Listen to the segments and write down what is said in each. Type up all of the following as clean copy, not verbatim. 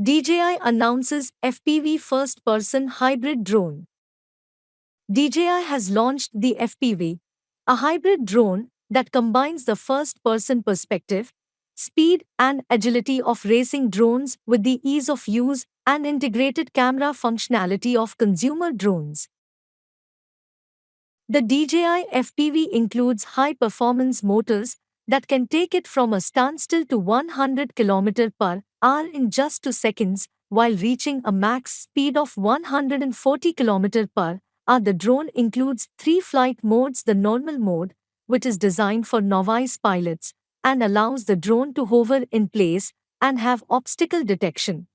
DJI announces FPV first-person hybrid drone. DJI has launched the FPV, a hybrid drone that combines the first-person perspective, speed and agility of racing drones with the ease of use and integrated camera functionality of consumer drones. The DJI FPV includes high-performance motors that can take it from a standstill to 100 km per hour in just 2 seconds, while reaching a max speed of 140 km per hour. The drone includes 3 flight modes: the normal mode, which is designed for novice pilots and allows the drone to hover in place and have obstacle detection.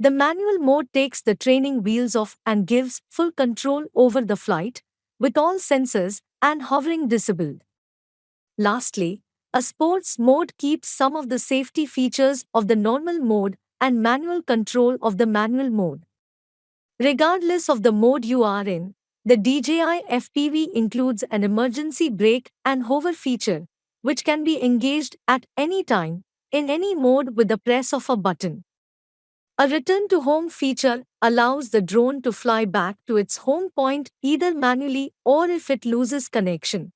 The manual mode takes the training wheels off and gives full control over the flight, with all sensors and hovering disabled. Lastly, a sports mode keeps some of the safety features of the normal mode and manual control of the manual mode. Regardless of the mode you are in, the DJI FPV includes an emergency brake and hover feature, which can be engaged at any time, in any mode with the press of a button. A return to home feature allows the drone to fly back to its home point either manually or if it loses connection.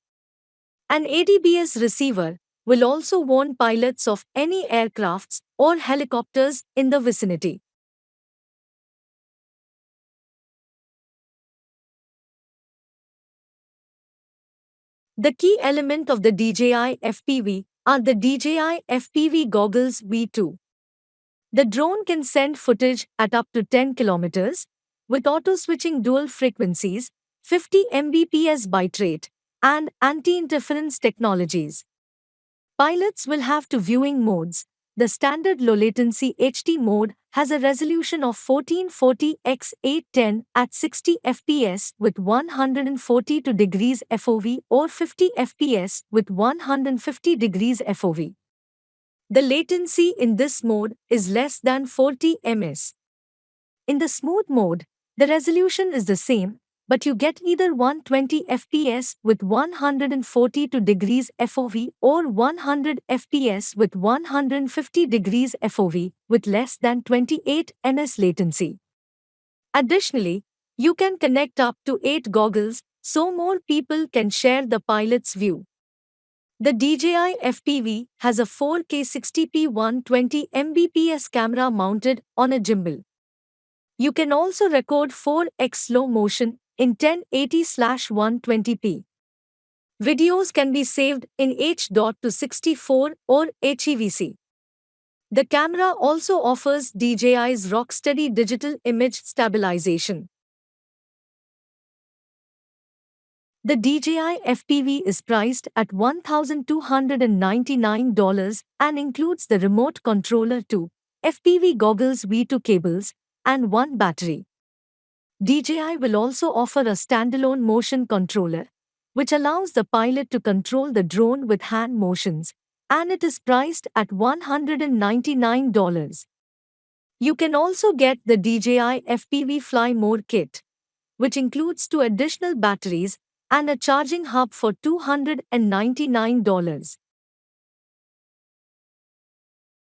An ADBS receiver will also warn pilots of any aircrafts or helicopters in the vicinity. The key element of the DJI FPV are the DJI FPV Goggles V2. The drone can send footage at up to 10 kilometers with auto-switching dual frequencies, 50 Mbps bitrate, and anti-interference technologies. Pilots will have two viewing modes. The standard low-latency HD mode has a resolution of 1440 x 810 at 60 fps with 142 degrees FOV or 50 fps with 150 degrees FOV. The latency in this mode is less than 40 ms. In the smooth mode, the resolution is the same, but you get either 120 fps with 142 degrees FOV or 100 fps with 150 degrees FOV with less than 28 ms latency. Additionally, you can connect up to 8 goggles so more people can share the pilot's view. The DJI FPV has a 4K 60p 120 Mbps camera mounted on a gimbal. You can also record 4x slow motion in 1080/120p. Videos can be saved in H.264 or HEVC. The camera also offers DJI's Rocksteady digital image stabilization. The DJI FPV is priced at $1,299 and includes the remote controller, 2 FPV Goggles V2 cables, and 1 battery. DJI will also offer a standalone motion controller, which allows the pilot to control the drone with hand motions, and it is priced at $199. You can also get the DJI FPV Fly More kit, which includes 2 additional batteries and a charging hub for $299.